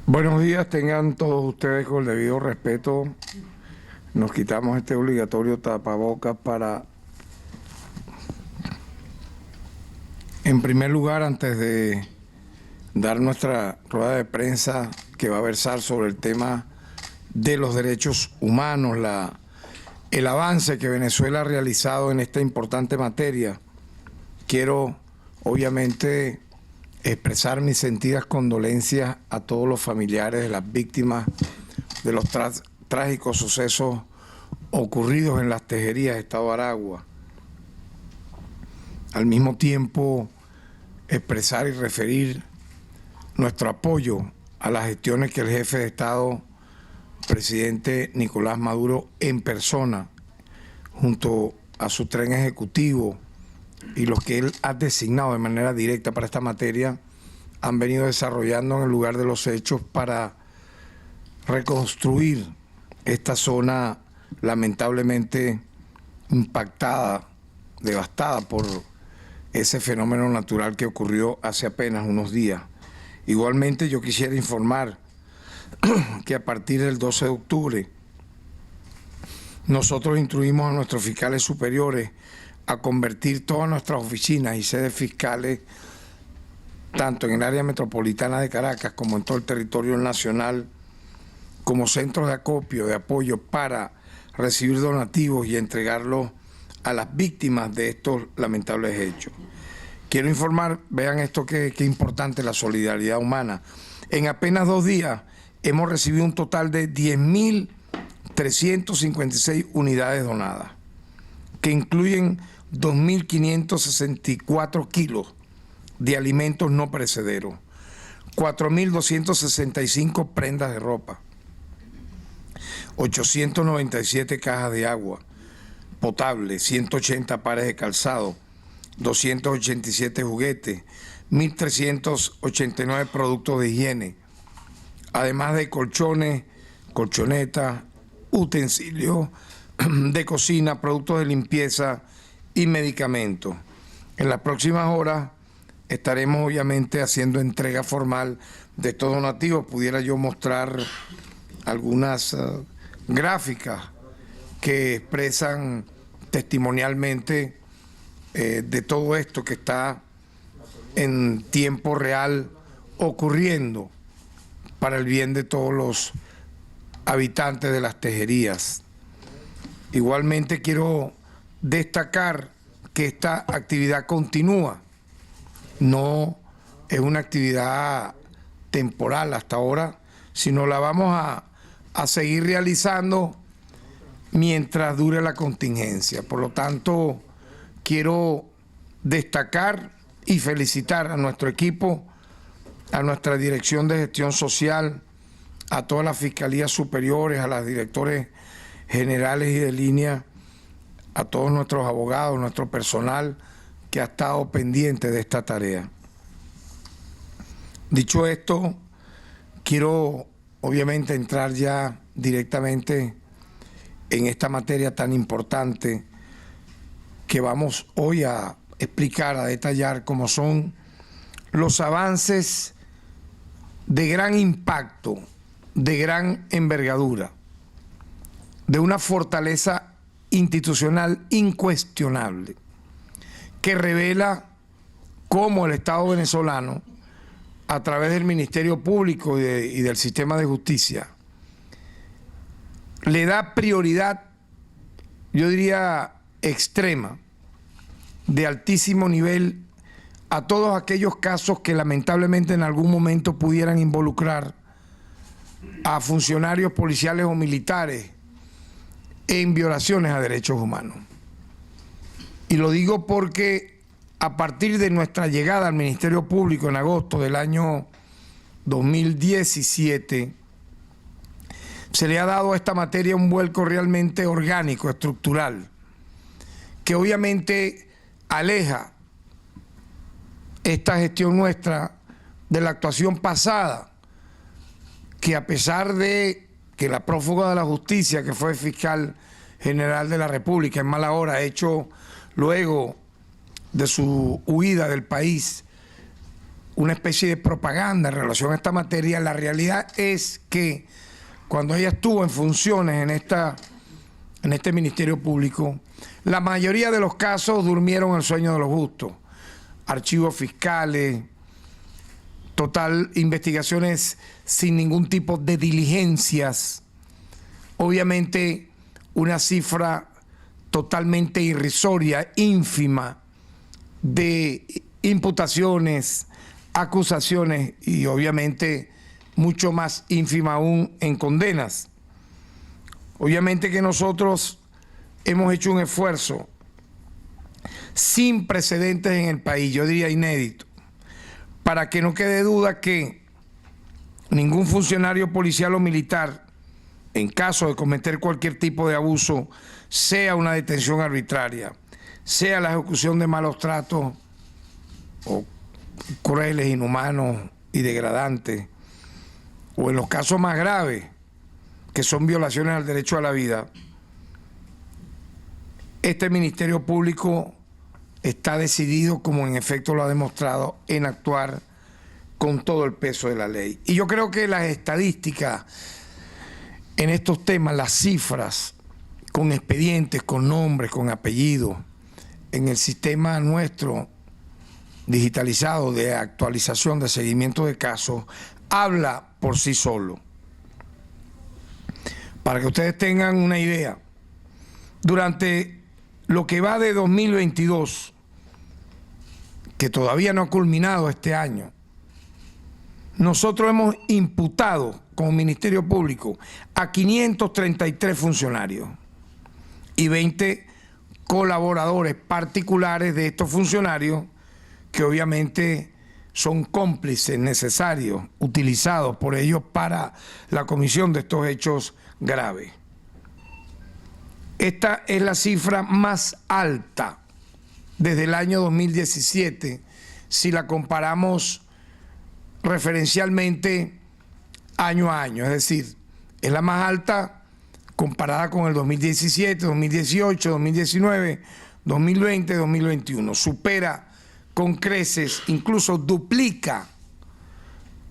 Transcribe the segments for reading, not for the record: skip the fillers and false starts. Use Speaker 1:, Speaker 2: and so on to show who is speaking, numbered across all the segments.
Speaker 1: Buenos días, tengan todos ustedes con el debido respeto. Nos quitamos este obligatorio tapabocas para, en primer lugar, antes de dar nuestra rueda de prensa que va a versar sobre el tema de los derechos humanos, el avance que Venezuela ha realizado en esta importante materia, quiero obviamente expresar mis sentidas condolencias a todos los familiares de las víctimas de los trágicos sucesos ocurridos en las Tejerías, Estado Aragua. Al mismo tiempo, expresar y referir nuestro apoyo a las gestiones que el jefe de Estado, presidente Nicolás Maduro, en persona, junto a su tren ejecutivo y los que él ha designado de manera directa para esta materia, han venido desarrollando en el lugar de los hechos para reconstruir esta zona lamentablemente impactada, devastada por ese fenómeno natural que ocurrió hace apenas unos días. Igualmente yo quisiera informar que a partir del 12 de octubre nosotros instruimos a nuestros fiscales superiores a convertir todas nuestras oficinas y sedes fiscales, tanto en el área metropolitana de Caracas como en todo el territorio nacional, como centros de acopio, de apoyo para recibir donativos y entregarlos a las víctimas de estos lamentables hechos. Quiero informar, vean esto que importante, la solidaridad humana. En apenas 2 días hemos recibido un total de 10.356 unidades donadas, que incluyen 2.564 kilos de alimentos no perecederos, 4.265 prendas de ropa, 897 cajas de agua potable, 180 pares de calzado, 287 juguetes, 1.389 productos de higiene, además de colchones, colchonetas, utensilios de cocina, productos de limpieza y medicamentos. En las próximas horas estaremos obviamente haciendo entrega formal de estos donativos. Pudiera yo mostrar algunas gráficas que expresan testimonialmente de todo esto que está en tiempo real ocurriendo para el bien de todos los habitantes de las Tejerías. Igualmente quiero destacar que esta actividad continúa, no es una actividad temporal hasta ahora, sino la vamos a seguir realizando mientras dure la contingencia. Por lo tanto, quiero destacar y felicitar a nuestro equipo, a nuestra Dirección de Gestión Social, a todas las fiscalías superiores, a las directores generales y de línea, a todos nuestros abogados, nuestro personal que ha estado pendiente de esta tarea. Dicho esto, quiero obviamente entrar ya directamente en esta materia tan importante que vamos hoy a explicar, a detallar, como son los avances de gran impacto, de gran envergadura, de una fortaleza institucional incuestionable, que revela cómo el Estado venezolano, a través del Ministerio Público y del sistema de justicia, le da prioridad, yo diría extrema, de altísimo nivel, a todos aquellos casos que lamentablemente en algún momento pudieran involucrar a funcionarios policiales o militares en violaciones a derechos humanos. Y lo digo porque a partir de nuestra llegada al Ministerio Público en agosto del año 2017, se le ha dado a esta materia un vuelco realmente orgánico, estructural, que obviamente aleja esta gestión nuestra de la actuación pasada, que a pesar de que la prófuga de la justicia, que fue fiscal general de la República en mala hora, hecho luego de su huida del país, una especie de propaganda en relación a esta materia. La realidad es que cuando ella estuvo en funciones en este Ministerio Público, la mayoría de los casos durmieron el sueño de los justos. Archivos fiscales, total, investigaciones sin ningún tipo de diligencias. Obviamente una cifra totalmente irrisoria, ínfima, de imputaciones, acusaciones y obviamente mucho más ínfima aún en condenas. Obviamente que nosotros hemos hecho un esfuerzo sin precedentes en el país, yo diría inédito, para que no quede duda que ningún funcionario policial o militar, en caso de cometer cualquier tipo de abuso, sea una detención arbitraria, sea la ejecución de malos tratos o crueles, inhumanos y degradantes, o en los casos más graves, que son violaciones al derecho a la vida, este Ministerio Público está decidido, como en efecto lo ha demostrado, en actuar con todo el peso de la ley. Y yo creo que las estadísticas en estos temas, las cifras, con expedientes, con nombres, con apellidos, en el sistema nuestro digitalizado de actualización, de seguimiento de casos, habla por sí solo. Para que ustedes tengan una idea, durante lo que va de 2022, que todavía no ha culminado este año, nosotros hemos imputado como Ministerio Público a 533 funcionarios y 20 colaboradores particulares de estos funcionarios que obviamente son cómplices necesarios, utilizados por ellos para la comisión de estos hechos graves. Esta es la cifra más alta desde el año 2017, si la comparamos referencialmente año a año, es decir, es la más alta comparada con el 2017, 2018, 2019, 2020, 2021. Supera con creces, incluso duplica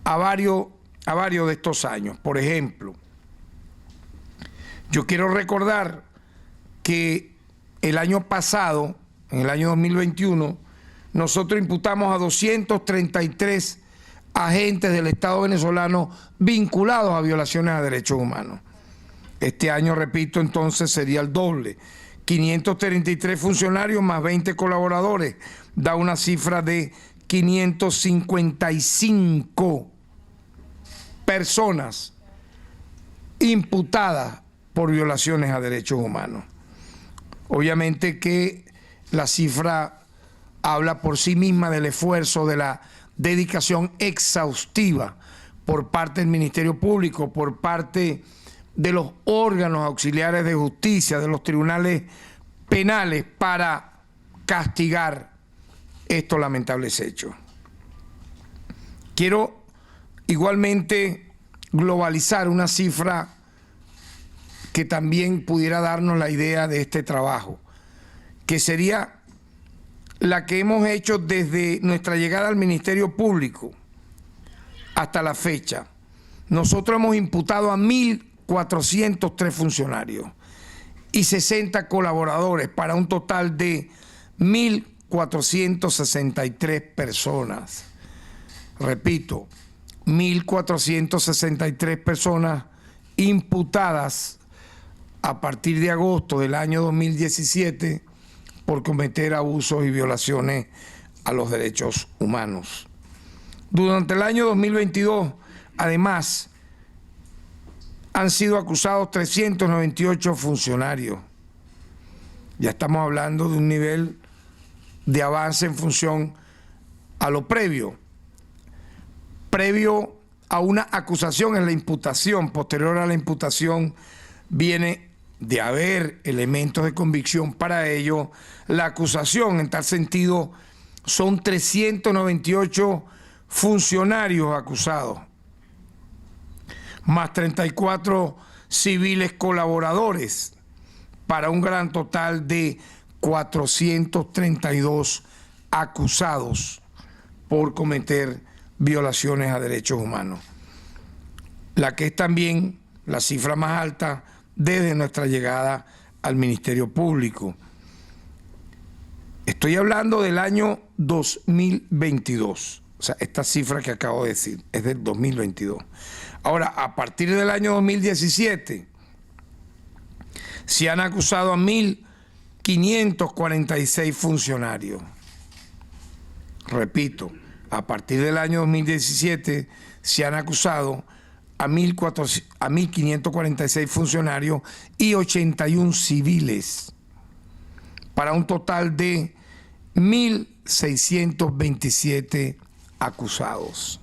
Speaker 1: a varios de estos años. Por ejemplo, yo quiero recordar que el año pasado, en el año 2021, nosotros imputamos a 233 agentes del Estado venezolano vinculados a violaciones a derechos humanos. Este año, repito, entonces sería el doble. 533 funcionarios más 20 colaboradores, da una cifra de 555 personas imputadas por violaciones a derechos humanos. Obviamente que la cifra habla por sí misma del esfuerzo, de la dedicación exhaustiva por parte del Ministerio Público, por parte de los órganos auxiliares de justicia, de los tribunales penales, para castigar estos lamentables hechos. Quiero igualmente globalizar una cifra que también pudiera darnos la idea de este trabajo, que sería la que hemos hecho desde nuestra llegada al Ministerio Público hasta la fecha. Nosotros hemos imputado a 1.403 funcionarios y 60 colaboradores para un total de 1.463 personas. Repito, 1.463 personas imputadas a partir de agosto del año 2017 por cometer abusos y violaciones a los derechos humanos. Durante el año 2022, además, han sido acusados 398 funcionarios. Ya estamos hablando de un nivel de avance en función a lo previo. Previo a una acusación es la imputación. Posterior a la imputación viene, de haber elementos de convicción para ello, la acusación. En tal sentido, son 398 funcionarios acusados, más 34 civiles colaboradores, para un gran total de 432 acusados por cometer violaciones a derechos humanos, la que es también la cifra más alta desde nuestra llegada al Ministerio Público. Estoy hablando del año 2022. O sea, esta cifra que acabo de decir es del 2022. Ahora, a partir del año 2017, se han acusado a 1.546 funcionarios. Repito, a partir del año 2017 se han acusado a 1.546 funcionarios y 81 civiles, para un total de 1.627 acusados.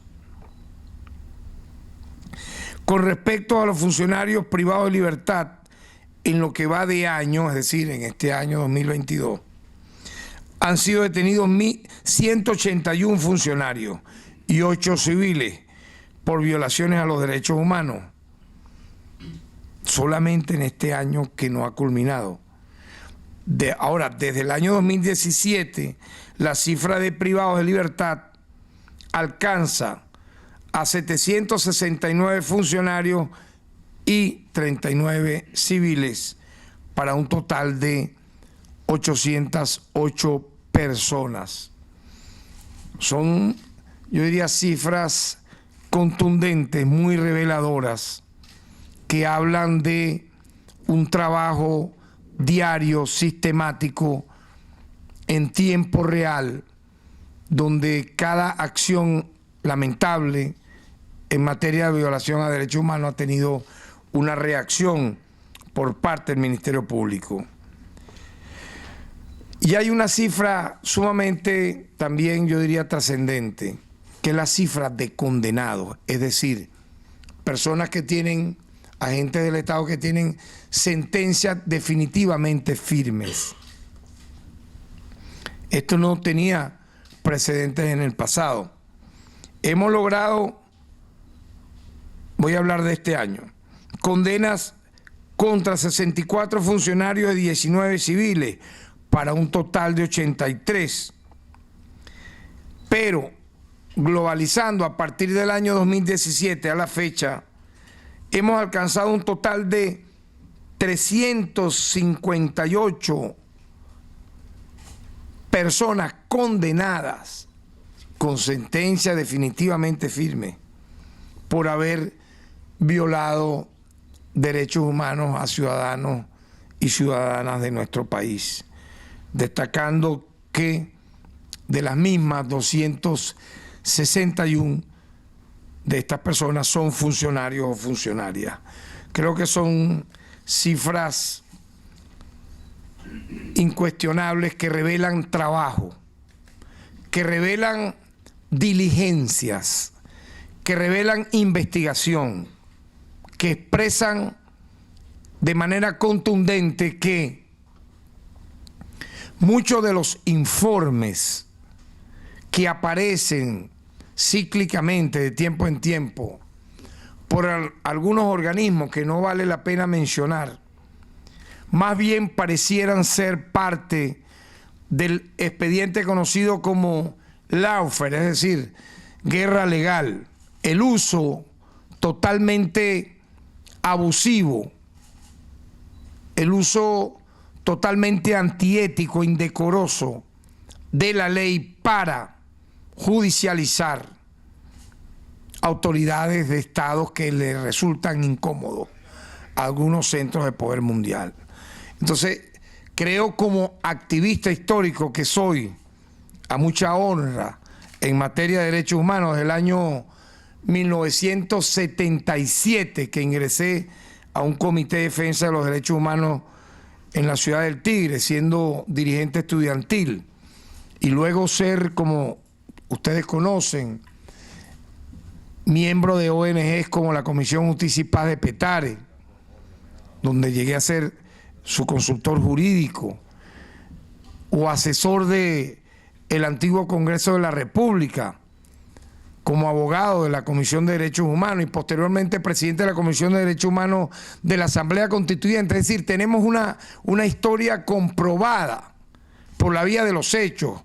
Speaker 1: Con respecto a los funcionarios privados de libertad, en lo que va de año, es decir, en este año 2022, han sido detenidos 181 funcionarios y 8 civiles por violaciones a los derechos humanos, solamente en este año que no ha culminado. Ahora, desde el año 2017, la cifra de privados de libertad alcanza a 769 funcionarios y 39 civiles, para un total de 808 personas. Son, yo diría, cifras contundentes, muy reveladoras, que hablan de un trabajo diario, sistemático, en tiempo real, donde cada acción lamentable en materia de violación a derechos humanos ha tenido una reacción por parte del Ministerio Público. Y hay una cifra sumamente, también yo diría, trascendente, que es la cifra de condenados, es decir, personas que tienen, agentes del Estado que tienen sentencias definitivamente firmes. Esto no tenía precedentes en el pasado. Hemos logrado, voy a hablar de este año, condenas contra 64 funcionarios y 19 civiles, para un total de 83. Pero globalizando a partir del año 2017 a la fecha, hemos alcanzado un total de 358 personas condenadas con sentencia definitivamente firme por haber violado derechos humanos a ciudadanos y ciudadanas de nuestro país, destacando que de las mismas 261 de estas personas son funcionarios o funcionarias. Creo que son cifras incuestionables que revelan trabajo, que revelan diligencias, que revelan investigación, que expresan de manera contundente que muchos de los informes que aparecen cíclicamente de tiempo en tiempo por algunos organismos que no vale la pena mencionar, más bien parecieran ser parte del expediente conocido como lawfare, es decir, guerra legal, el uso totalmente abusivo, el uso totalmente antiético, indecoroso de la ley para judicializar autoridades de estados que le resultan incómodos a algunos centros de poder mundial. Entonces, creo, como activista histórico que soy, a mucha honra en materia de derechos humanos, desde el año 1977 que ingresé a un comité de defensa de los derechos humanos en la ciudad del Tigre, siendo dirigente estudiantil, y luego ser, como ustedes conocen, miembro de ONGs como la Comisión Justicia y Paz de Petare, donde llegué a ser su consultor jurídico, o asesor de el antiguo Congreso de la República, como abogado de la Comisión de Derechos Humanos y posteriormente presidente de la Comisión de Derechos Humanos de la Asamblea Constituyente. Es decir, tenemos una historia comprobada por la vía de los hechos.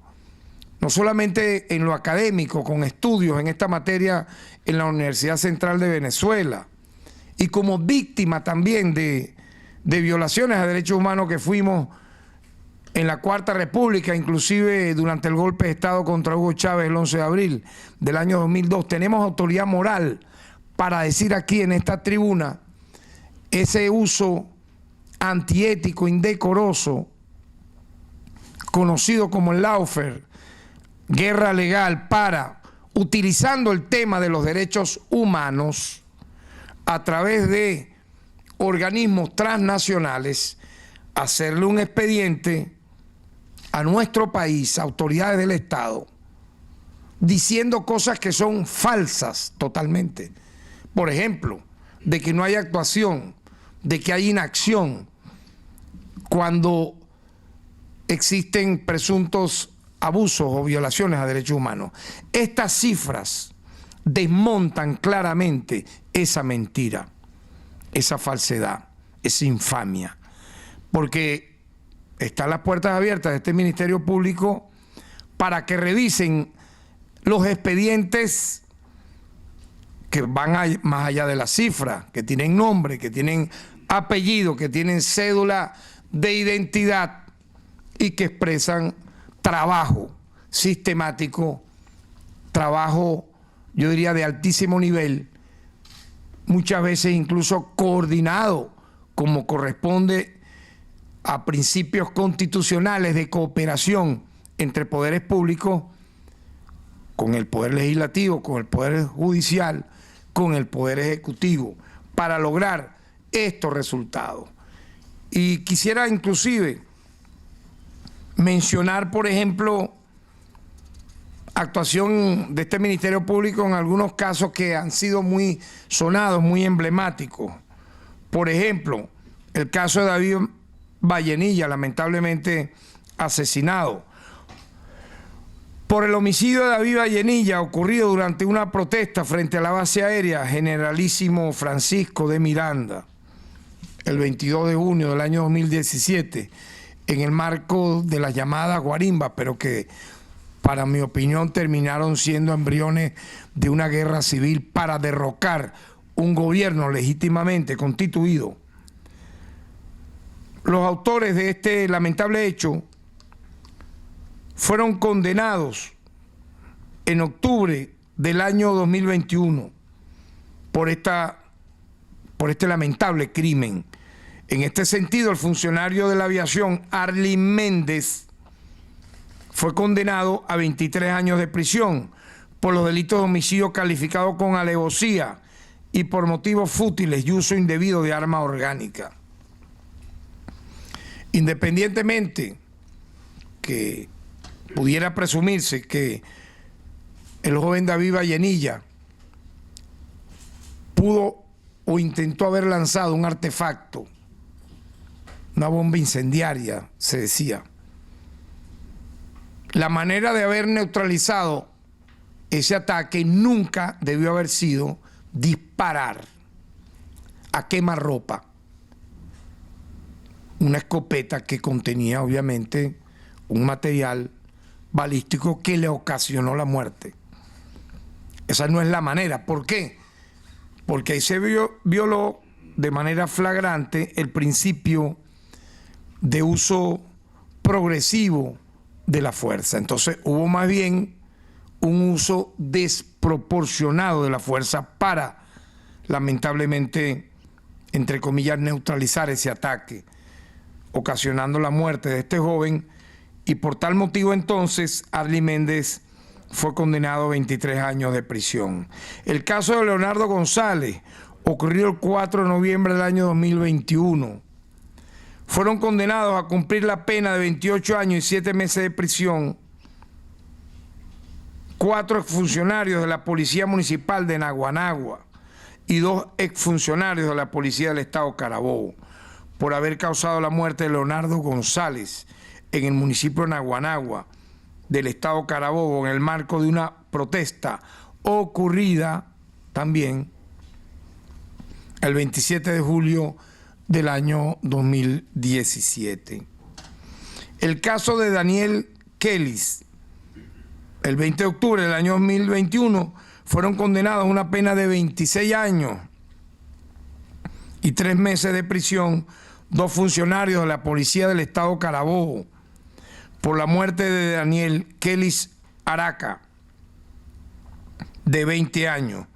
Speaker 1: no solamente en lo académico, con estudios en esta materia en la Universidad Central de Venezuela, y como víctima también de violaciones a derechos humanos que fuimos en la Cuarta República, inclusive durante el golpe de Estado contra Hugo Chávez el 11 de abril del año 2002. Tenemos autoridad moral para decir aquí en esta tribuna ese uso antiético, indecoroso, conocido como el lawfare, guerra legal, para, utilizando el tema de los derechos humanos a través de organismos transnacionales, hacerle un expediente a nuestro país, autoridades del Estado, diciendo cosas que son falsas totalmente. Por ejemplo, de que no hay actuación, de que hay inacción, cuando existen presuntos abusos o violaciones a derechos humanos. Estas cifras desmontan claramente esa mentira, esa falsedad, esa infamia, porque están las puertas abiertas de este Ministerio Público para que revisen los expedientes que van más allá de la cifra, que tienen nombre, que tienen apellido, que tienen cédula de identidad y que expresan trabajo sistemático, trabajo, yo diría, de altísimo nivel, muchas veces incluso coordinado, como corresponde a principios constitucionales de cooperación entre poderes públicos, con el poder legislativo, con el poder judicial, con el poder ejecutivo, para lograr estos resultados. Y quisiera inclusive mencionar, por ejemplo, actuación de este Ministerio Público en algunos casos que han sido muy sonados, muy emblemáticos. Por ejemplo, el caso de David Vallenilla, lamentablemente asesinado por el homicidio de David Vallenilla ocurrido durante una protesta frente a la base aérea Generalísimo Francisco de Miranda el 22 de junio del año 2017, en el marco de las llamadas guarimbas, pero que para mi opinión terminaron siendo embriones de una guerra civil para derrocar un gobierno legítimamente constituido. Los autores de este lamentable hecho fueron condenados en octubre del año 2021 por este lamentable crimen. En este sentido, el funcionario de la aviación, Arley Méndez, fue condenado a 23 años de prisión por los delitos de homicidio calificado con alevosía y por motivos fútiles y uso indebido de arma orgánica. Independientemente que pudiera presumirse que el joven David Vallenilla pudo o intentó haber lanzado un artefacto, una bomba incendiaria, se decía, la manera de haber neutralizado ese ataque nunca debió haber sido disparar a quemarropa una escopeta que contenía obviamente un material balístico que le ocasionó la muerte. Esa no es la manera. ¿Por qué? Porque ahí se violó de manera flagrante el principio de uso progresivo de la fuerza. Entonces hubo más bien un uso desproporcionado de la fuerza para, lamentablemente, entre comillas, neutralizar ese ataque, ocasionando la muerte de este joven, y por tal motivo entonces Arley Méndez fue condenado a 23 años de prisión. El caso de Leonardo González ocurrió el 4 de noviembre del año 2021. Fueron condenados a cumplir la pena de 28 años y 7 meses de prisión 4 exfuncionarios de la Policía Municipal de Naguanagua y 2 exfuncionarios de la Policía del Estado Carabobo por haber causado la muerte de Leonardo González en el municipio de Naguanagua del Estado Carabobo en el marco de una protesta ocurrida también el 27 de julio del año 2017. El caso de Daniel Kellis, el 20 de octubre del año 2021 fueron condenados a una pena de 26 años y 3 meses de prisión 2 funcionarios de la Policía del Estado Carabobo por la muerte de Daniel Kelis Araca, de 20 años,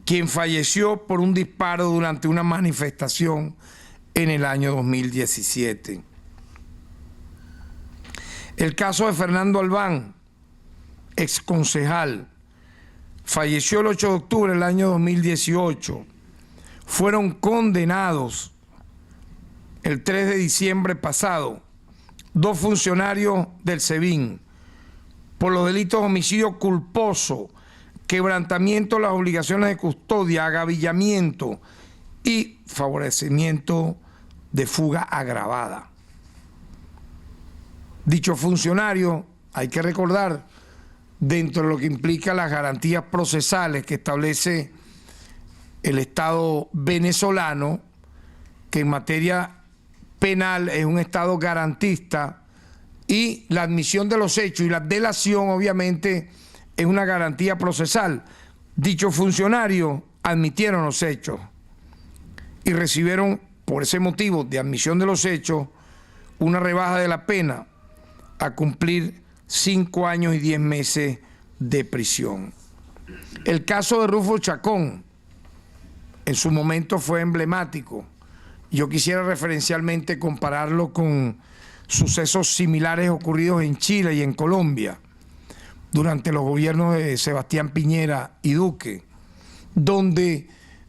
Speaker 1: quien falleció por un disparo durante una manifestación en el año 2017. El caso de Fernando Albán, exconcejal, falleció el 8 de octubre del año 2018. Fueron condenados el 3 de diciembre pasado 2 funcionarios del SEBIN por los delitos de homicidio culposo, quebrantamiento de las obligaciones de custodia, agavillamiento y favorecimiento de fuga agravada. Dicho funcionario, hay que recordar, dentro de lo que implica las garantías procesales que establece el Estado venezolano, que en materia penal es un Estado garantista, y la admisión de los hechos y la delación obviamente es una garantía procesal. Dichos funcionarios admitieron los hechos y recibieron, por ese motivo de admisión de los hechos, una rebaja de la pena a cumplir 5 años y 10 meses de prisión. El caso de Rufo Chacón en su momento fue emblemático. Yo quisiera referencialmente compararlo con sucesos similares ocurridos en Chile y en Colombia durante los gobiernos de Sebastián Piñera y Duque, donde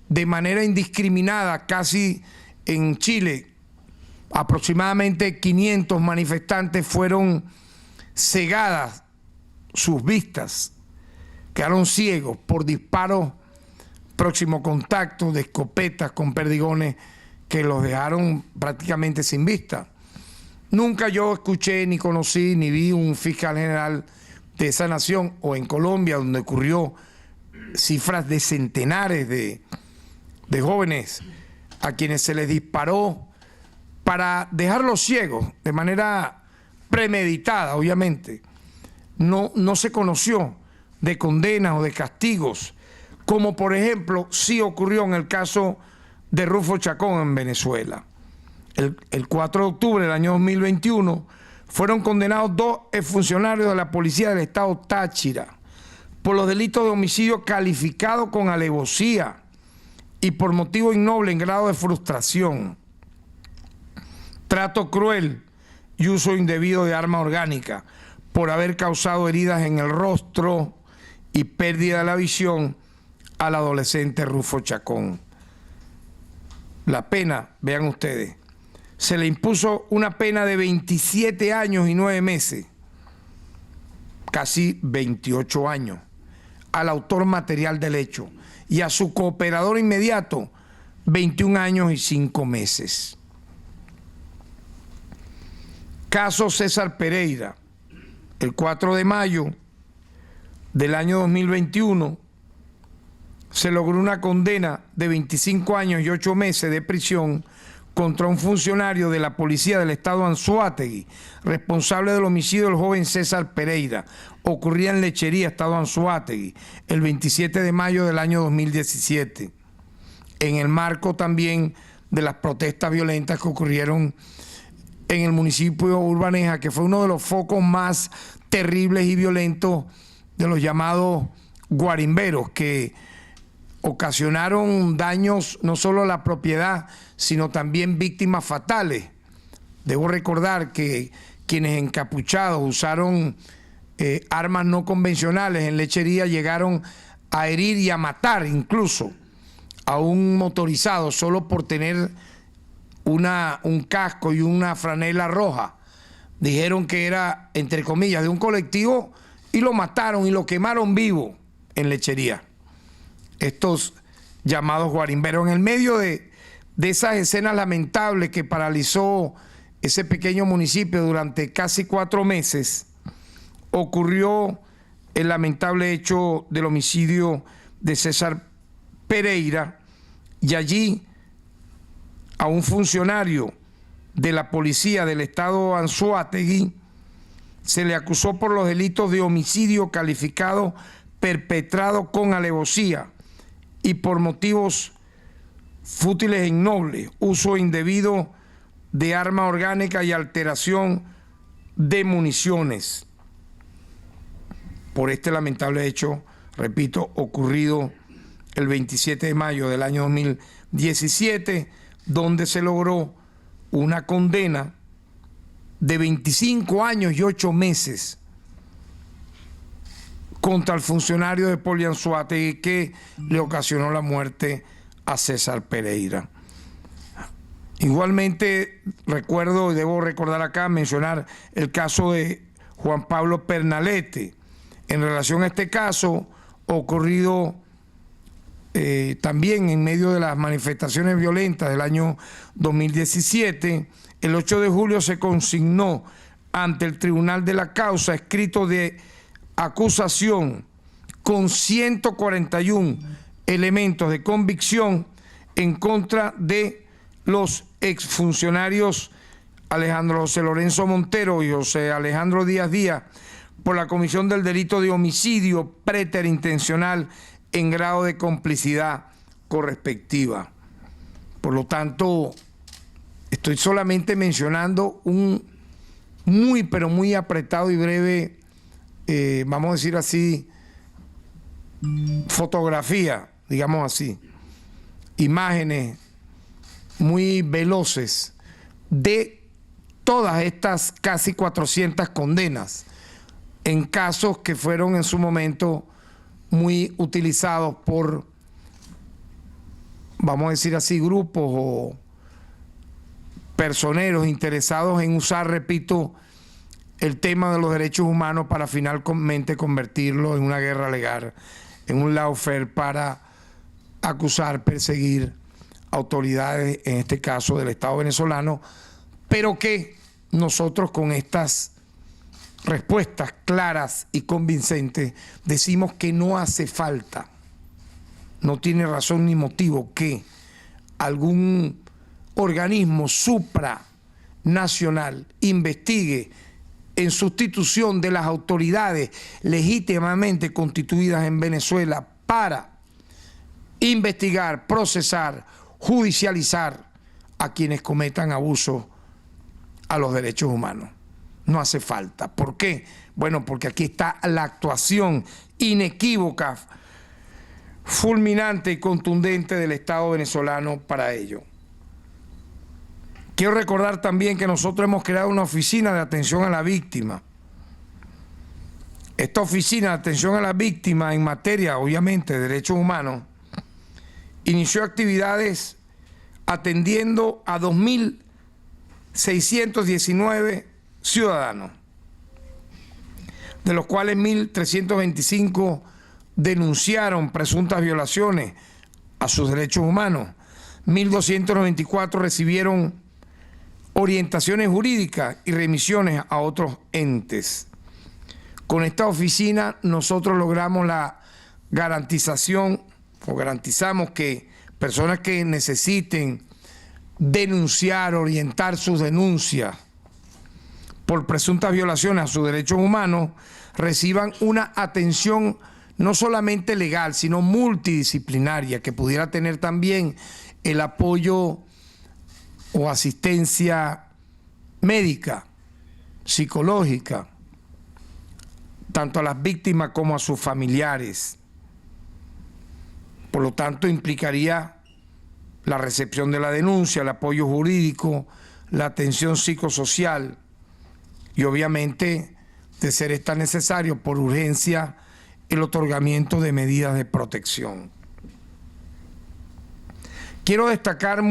Speaker 1: de manera indiscriminada, casi en Chile, aproximadamente 500 manifestantes fueron cegadas sus vistas, quedaron ciegos por disparos próximo contacto de escopetas con perdigones que los dejaron prácticamente sin vista. Nunca yo escuché, ni conocí, ni vi un fiscal general de esa nación, o en Colombia, donde ocurrió cifras de centenares de jóvenes a quienes se les disparó para dejarlos ciegos de manera premeditada, obviamente. No se conoció de condenas o de castigos, como por ejemplo sí ocurrió en el caso de Rufo Chacón en Venezuela. El 4 de octubre del año 2021 fueron condenados 2 exfuncionarios de la Policía del Estado Táchira por los delitos de homicidio calificado con alevosía y por motivo innoble en grado de frustración, trato cruel y uso indebido de arma orgánica, por haber causado heridas en el rostro y pérdida de la visión al adolescente Rufo Chacón. La pena, vean ustedes, se le impuso una pena de 27 años y 9 meses, casi 28 años, al autor material del hecho, y a su cooperador inmediato 21 años y 5 meses. Caso César Pereira. El 4 de mayo del año 2021 se logró una condena de 25 años y 8 meses de prisión contra un funcionario de la Policía del Estado Anzoátegui, responsable del homicidio del joven César Pereira, ocurría en Lechería, Estado Anzoátegui, el 27 de mayo del año 2017, en el marco también de las protestas violentas que ocurrieron en el municipio de Urbaneja, que fue uno de los focos más terribles y violentos de los llamados guarimberos, que ocasionaron daños no solo a la propiedad, sino también víctimas fatales. Debo recordar que quienes encapuchados usaron armas no convencionales en Lechería llegaron a herir y a matar incluso a un motorizado solo por tener un casco y una franela roja. Dijeron que era, entre comillas, de un colectivo, y lo mataron y lo quemaron vivo en Lechería. Estos llamados guarimberos, en el medio de esas escenas lamentables que paralizó ese pequeño municipio durante casi 4 meses, ocurrió el lamentable hecho del homicidio de César Pereira, y allí a un funcionario de la Policía del Estado Anzoátegui se le acusó por los delitos de homicidio calificado perpetrado con alevosía y por motivos fútiles e innobles, uso indebido de arma orgánica y alteración de municiones. Por este lamentable hecho, repito, ocurrido el 27 de mayo del año 2017, donde se logró una condena de 25 años y 8 meses contra el funcionario de Poli Anzoátegui que le ocasionó la muerte a César Pereira. Igualmente recuerdo, y debo recordar acá, mencionar el caso de Juan Pablo Pernalete. En relación a este caso, ocurrido también en medio de las manifestaciones violentas del año 2017, el 8 de julio se consignó ante el Tribunal de la Causa escrito de acusación con 141 elementos de convicción en contra de los exfuncionarios Alejandro José Lorenzo Montero y José Alejandro Díaz Díaz por la comisión del delito de homicidio preterintencional en grado de complicidad correspectiva. Por lo tanto, estoy solamente mencionando un muy, pero muy apretado y breve, vamos a decir así, fotografía, digamos así, imágenes muy veloces de todas estas casi 400 condenas en casos que fueron en su momento muy utilizados por, vamos a decir así, grupos o personeros interesados en usar, repito, el tema de los derechos humanos para finalmente convertirlo en una guerra legal, en un lawfare para acusar, perseguir autoridades, en este caso del Estado venezolano, pero que nosotros con estas respuestas claras y convincentes decimos que no hace falta, no tiene razón ni motivo que algún organismo supranacional investigue en sustitución de las autoridades legítimamente constituidas en Venezuela para investigar, procesar, judicializar a quienes cometan abuso a los derechos humanos. No hace falta. ¿Por qué? Bueno, porque aquí está la actuación inequívoca, fulminante y contundente del Estado venezolano para ello. Quiero recordar también que nosotros hemos creado una oficina de atención a la víctima. Esta oficina de atención a la víctima en materia, obviamente, de derechos humanos, inició actividades atendiendo a 2.619 ciudadanos, de los cuales 1.325 denunciaron presuntas violaciones a sus derechos humanos, 1.294 recibieron orientaciones jurídicas y remisiones a otros entes. Con esta oficina nosotros logramos la garantización o garantizamos que personas que necesiten denunciar, orientar sus denuncias por presuntas violaciones a sus derechos humanos reciban una atención no solamente legal, sino multidisciplinaria, que pudiera tener también el apoyo o asistencia médica, psicológica, tanto a las víctimas como a sus familiares. Por lo tanto, implicaría la recepción de la denuncia, el apoyo jurídico, la atención psicosocial y obviamente, de ser esta necesario, por urgencia, el otorgamiento de medidas de protección. Quiero destacar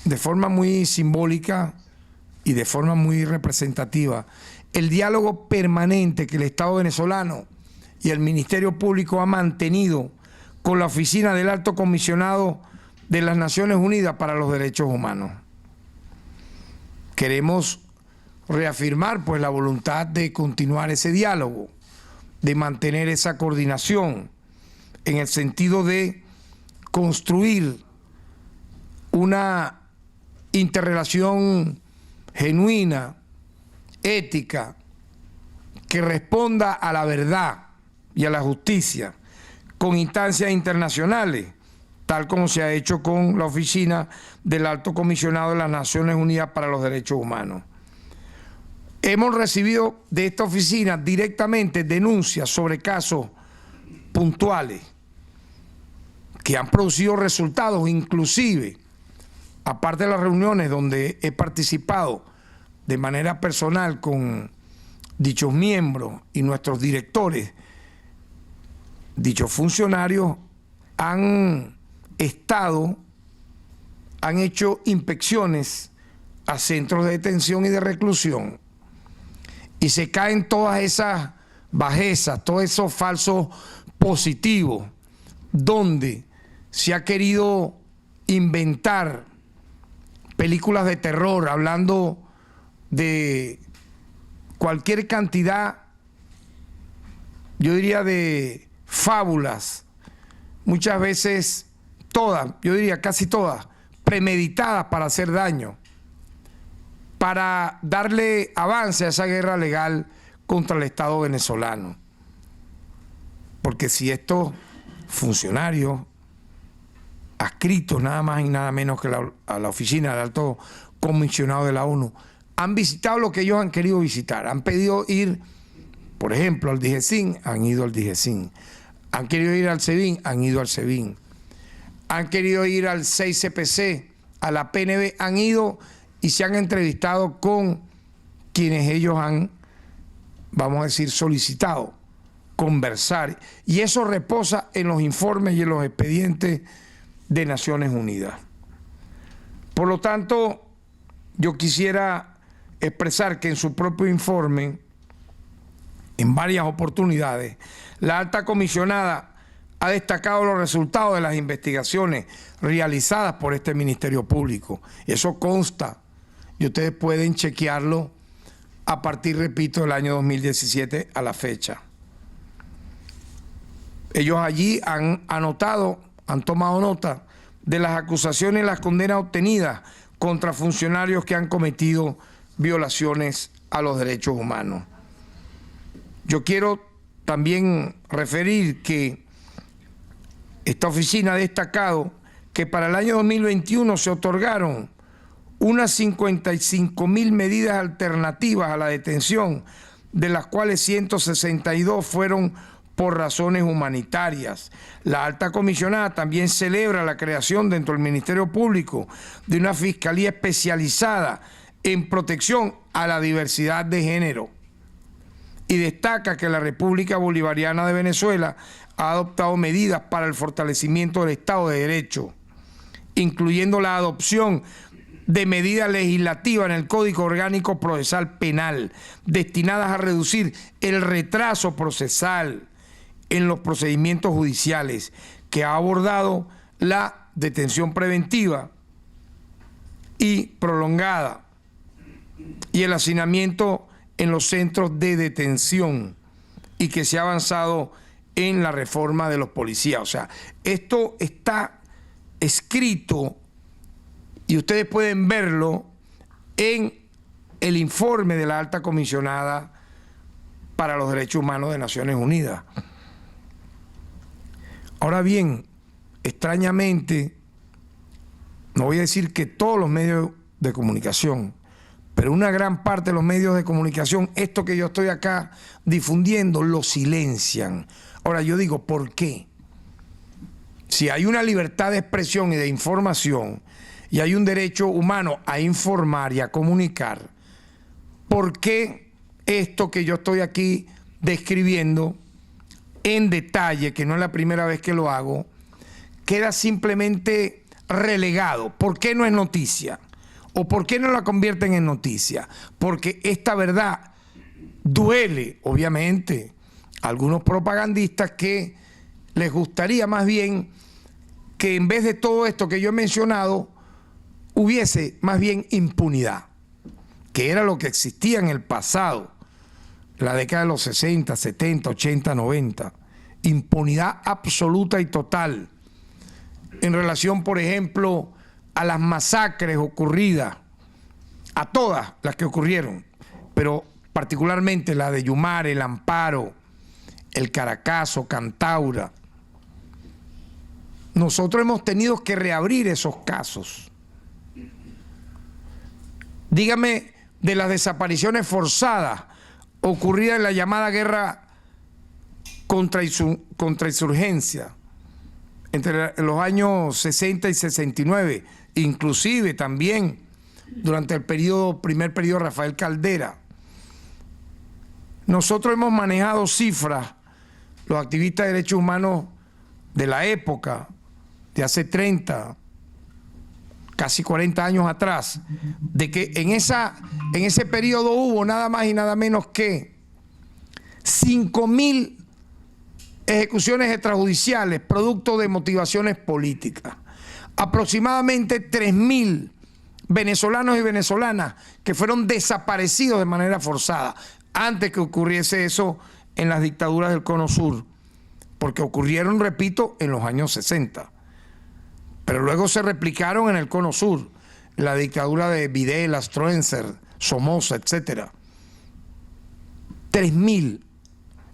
Speaker 1: de forma muy simbólica y de forma muy representativa el diálogo permanente que el Estado venezolano y el Ministerio Público ha mantenido con la Oficina del Alto Comisionado de las Naciones Unidas para los Derechos Humanos. Queremos reafirmar pues la voluntad de continuar ese diálogo, de mantener esa coordinación en el sentido de construir una interrelación genuina, ética, que responda a la verdad y a la justicia con instancias internacionales, tal como se ha hecho con la Oficina del Alto Comisionado de las Naciones Unidas para los Derechos Humanos. Hemos recibido de esta oficina directamente denuncias sobre casos puntuales que han producido resultados, inclusive, aparte de las reuniones donde he participado de manera personal con dichos miembros y nuestros directores, dichos funcionarios han hecho inspecciones a centros de detención y de reclusión, y se caen todas esas bajezas, todos esos falsos positivos, donde se ha querido inventar películas de terror, hablando de cualquier cantidad, yo diría, de fábulas, muchas veces todas, yo diría casi todas, premeditadas para hacer daño, para darle avance a esa guerra legal contra el Estado venezolano. Porque si estos funcionarios adscritos nada más y nada menos que a la oficina del Alto Comisionado de la ONU han visitado lo que ellos han querido visitar, han pedido ir, por ejemplo, al DIGESIN, han ido al DIGESIN, han querido ir al SEBIN, han ido al SEBIN, han querido ir al 6CPC, a la PNB, han ido y se han entrevistado con quienes ellos han, vamos a decir, solicitado conversar. Y eso reposa en los informes y en los expedientes de Naciones Unidas. Por lo tanto, yo quisiera expresar que en su propio informe, en varias oportunidades, la alta comisionada ha destacado los resultados de las investigaciones realizadas por este Ministerio Público. Eso consta y ustedes pueden chequearlo a partir, repito, del año 2017 a la fecha. Ellos allí han anotado, han tomado nota de las acusaciones y las condenas obtenidas contra funcionarios que han cometido violaciones a los derechos humanos. Yo quiero también referir que esta oficina ha destacado que para el año 2021 se otorgaron unas 55.000 medidas alternativas a la detención, de las cuales 162 fueron por razones humanitarias. La alta comisionada también celebra la creación dentro del Ministerio Público de una fiscalía especializada en protección a la diversidad de género, y destaca que la República Bolivariana de Venezuela ha adoptado medidas para el fortalecimiento del Estado de Derecho, incluyendo la adopción de medidas legislativas en el Código Orgánico Procesal Penal destinadas a reducir el retraso procesal en los procedimientos judiciales, que ha abordado la detención preventiva y prolongada y el hacinamiento en los centros de detención, y que se ha avanzado en la reforma de los policías. O sea, esto está escrito y ustedes pueden verlo en el informe de la alta comisionada para los Derechos Humanos de Naciones Unidas. Ahora bien, extrañamente, no voy a decir que todos los medios de comunicación, pero una gran parte de los medios de comunicación, esto que yo estoy acá difundiendo, lo silencian. Ahora yo digo, ¿por qué? Si hay una libertad de expresión y de información, y hay un derecho humano a informar y a comunicar, ¿por qué esto que yo estoy aquí describiendo en detalle, que no es la primera vez que lo hago, queda simplemente relegado? ¿Por qué no es noticia? ¿O por qué no la convierten en noticia? Porque esta verdad duele, obviamente, a algunos propagandistas que les gustaría más bien que en vez de todo esto que yo he mencionado, hubiese más bien impunidad, que era lo que existía en el pasado, la década de los 60, 70, 80, 90. Impunidad absoluta y total en relación, por ejemplo, a las masacres ocurridas, a todas las que ocurrieron, pero particularmente la de Yumare, el Amparo, el Caracazo, Cantaura. Nosotros hemos tenido que reabrir esos casos. Dígame de las desapariciones forzadas ocurridas en la llamada guerra contra insurgencia entre los años 60 y 69, inclusive también durante el primer periodo de Rafael Caldera. Nosotros hemos manejado cifras, los activistas de derechos humanos de la época, de hace 30, casi 40 años atrás, de que en ese periodo hubo nada más y nada menos que 5.000 ejecuciones extrajudiciales producto de motivaciones políticas. Aproximadamente 3.000 venezolanos y venezolanas que fueron desaparecidos de manera forzada antes que ocurriese eso en las dictaduras del Cono Sur, porque ocurrieron, repito, en los años 60. Pero luego se replicaron en el Cono Sur, la dictadura de Videla, Stroessner, Somoza, etc. 3.000.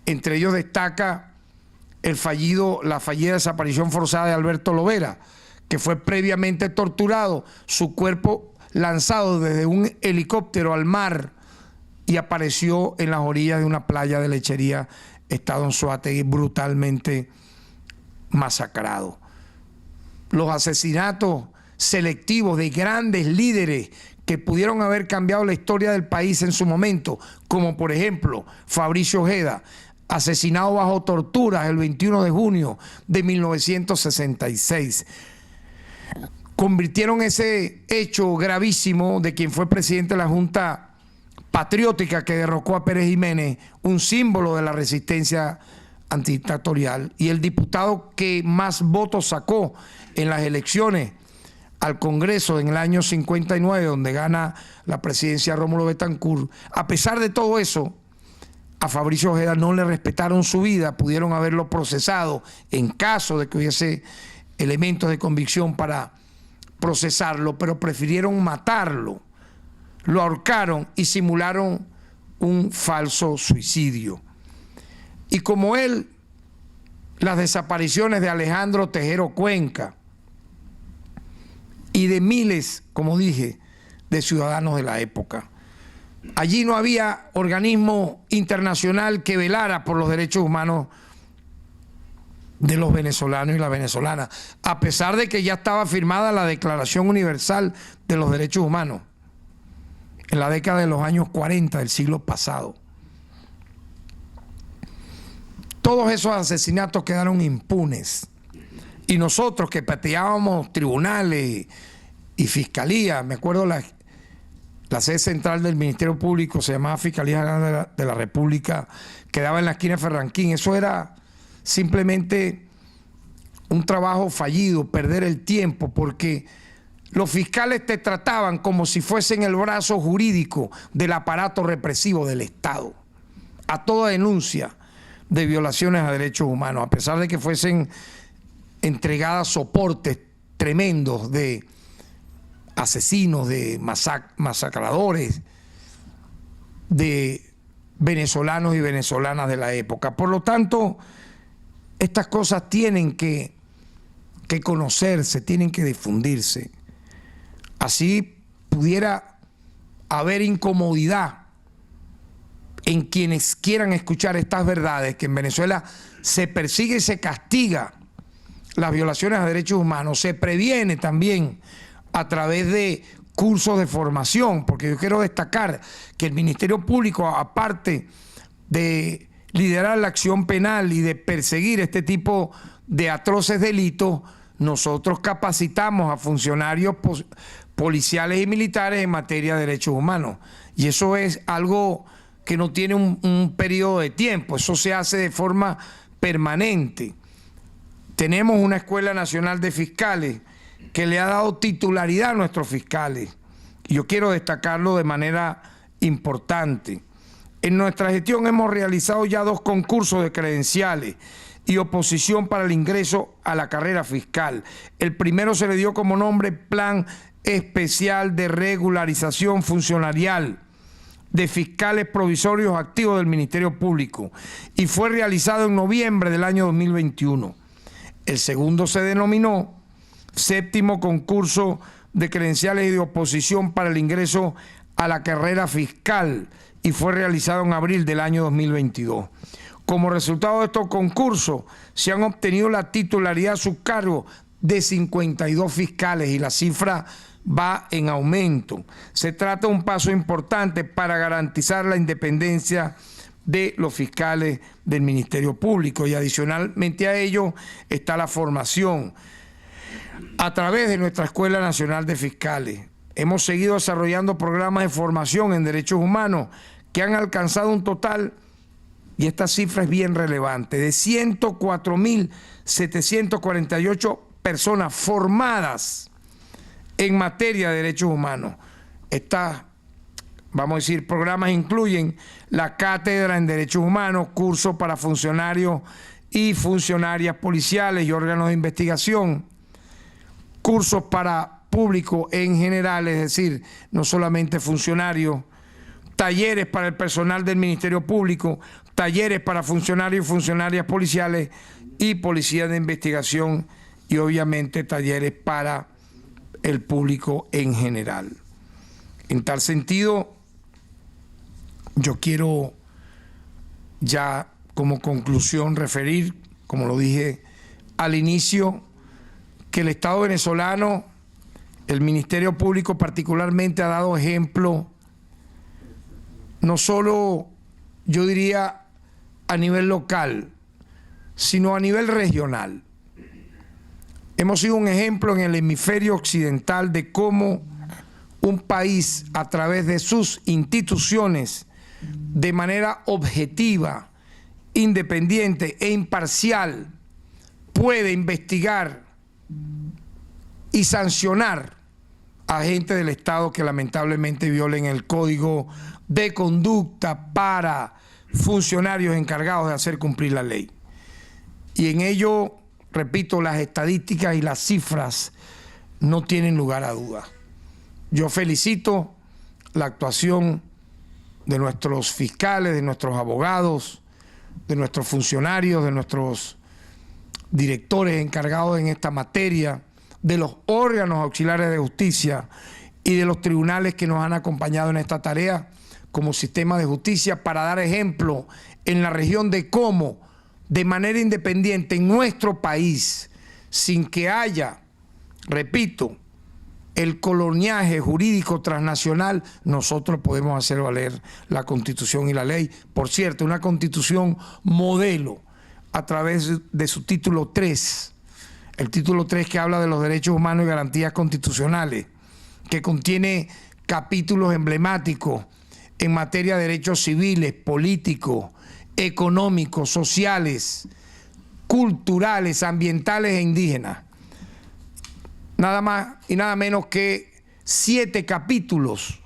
Speaker 1: Entre ellos destaca la fallida desaparición forzada de Alberto Lovera, que fue previamente torturado, su cuerpo lanzado desde un helicóptero al mar y apareció en las orillas de una playa de Lechería, estado Anzoátegui, brutalmente masacrado. Los asesinatos selectivos de grandes líderes que pudieron haber cambiado la historia del país en su momento, como por ejemplo Fabricio Ojeda, asesinado bajo torturas el 21 de junio de 1966. Convirtieron ese hecho gravísimo de quien fue presidente de la Junta Patriótica que derrocó a Pérez Jiménez, un símbolo de la resistencia antidictatorial, y el diputado que más votos sacó en las elecciones al Congreso en el año 59, donde gana la presidencia Rómulo Betancourt. A pesar de todo eso, a Fabricio Ojeda no le respetaron su vida, pudieron haberlo procesado en caso de que hubiese elementos de convicción para procesarlo, pero prefirieron matarlo, lo ahorcaron y simularon un falso suicidio. Y como él, las desapariciones de Alejandro Tejero Cuenca y de miles, como dije, de ciudadanos de la época. Allí no había organismo internacional que velara por los derechos humanos de los venezolanos y las venezolanas, a pesar de que ya estaba firmada la Declaración Universal de los Derechos Humanos en la década de los años 40 del siglo pasado. Todos esos asesinatos quedaron impunes. Y nosotros que pateábamos tribunales y fiscalía, me acuerdo la sede central del Ministerio Público se llamaba Fiscalía General de la República, quedaba en la esquina de Ferranquín. Eso era simplemente un trabajo fallido, perder el tiempo, porque los fiscales te trataban como si fuesen el brazo jurídico del aparato represivo del Estado. A toda denuncia de violaciones a derechos humanos, a pesar de que fuesen entregadas soportes tremendos de asesinos, de masacradores, de venezolanos y venezolanas de la época. Por lo tanto, estas cosas tienen que conocerse, tienen que difundirse. Así pudiera haber incomodidad en quienes quieran escuchar estas verdades, que en Venezuela se persigue y se castiga las violaciones a derechos humanos, se previene también a través de cursos de formación, porque yo quiero destacar que el Ministerio Público, aparte de liderar la acción penal y de perseguir este tipo de atroces delitos, nosotros capacitamos a funcionarios policiales y militares en materia de derechos humanos. Y eso es algo que no tiene un periodo de tiempo, eso se hace de forma permanente. Tenemos una Escuela Nacional de Fiscales que le ha dado titularidad a nuestros fiscales. Y yo quiero destacarlo de manera importante. En nuestra gestión hemos realizado ya 2 concursos de credenciales y oposición para el ingreso a la carrera fiscal. El primero se le dio como nombre Plan Especial de Regularización Funcionarial de fiscales provisorios activos del Ministerio Público y fue realizado en noviembre del año 2021. El segundo se denominó Séptimo Concurso de Credenciales y de Oposición para el ingreso a la carrera fiscal y fue realizado en abril del año 2022. Como resultado de estos concursos, se han obtenido la titularidad a su cargo de 52 fiscales y la cifra va en aumento. Se trata de un paso importante para garantizar la independencia de los fiscales del Ministerio Público y adicionalmente a ello está la formación a través de nuestra Escuela Nacional de Fiscales. Hemos seguido desarrollando programas de formación en derechos humanos que han alcanzado un total, y esta cifra es bien relevante, de 104.748 personas formadas en materia de derechos humanos. Estas, vamos a decir, programas incluyen la cátedra en derechos humanos, cursos para funcionarios y funcionarias policiales y órganos de investigación, cursos para público en general, es decir, no solamente funcionarios, talleres para el personal del Ministerio Público, talleres para funcionarios y funcionarias policiales y policías de investigación y obviamente talleres para el público en general. En tal sentido, yo quiero ya como conclusión referir, como lo dije al inicio, que el Estado venezolano, el Ministerio Público particularmente, ha dado ejemplo no solo, yo diría, a nivel local, sino a nivel regional. Hemos sido un ejemplo en el hemisferio occidental de cómo un país, a través de sus instituciones, de manera objetiva, independiente e imparcial, puede investigar y sancionar a agentes del Estado que lamentablemente violen el Código de Conducta para funcionarios encargados de hacer cumplir la ley. Y en ello, repito, las estadísticas y las cifras no tienen lugar a dudas. Yo felicito la actuación de nuestros fiscales, de nuestros abogados, de nuestros funcionarios, de nuestros directores encargados en esta materia, de los órganos auxiliares de justicia y de los tribunales que nos han acompañado en esta tarea como sistema de justicia para dar ejemplo en la región de cómo, de manera independiente en nuestro país, sin que haya, repito, el coloniaje jurídico transnacional, nosotros podemos hacer valer la Constitución y la ley. Por cierto, una Constitución modelo a través de su título 3, el título 3 que habla de los derechos humanos y garantías constitucionales, que contiene capítulos emblemáticos en materia de derechos civiles, políticos, económicos, sociales, culturales, ambientales e indígenas. Nada más y nada menos que 7 capítulos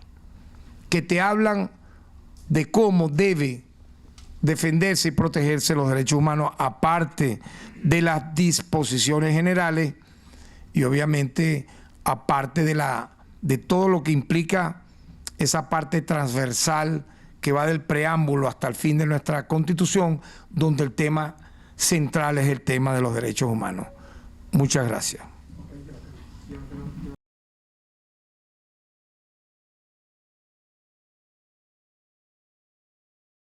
Speaker 1: que te hablan de cómo debe defenderse y protegerse los derechos humanos, aparte de las disposiciones generales y obviamente aparte de todo lo que implica esa parte transversal que va del preámbulo hasta el fin de nuestra Constitución, donde el tema central es el tema de los derechos humanos. Muchas gracias.